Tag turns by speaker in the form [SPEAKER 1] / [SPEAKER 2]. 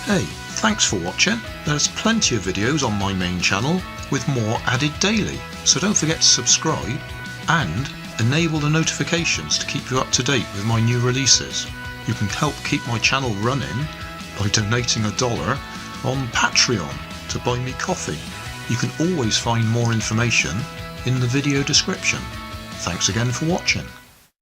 [SPEAKER 1] Hey, thanks for watching. There's plenty of videos on my main channel with more added daily, so don't forget to subscribe and enable the notifications to keep you up to date with my new releases. You can help keep my channel running by donating $1 on Patreon to buy me coffee. You can always find more information in the video description. Thanks again for watching.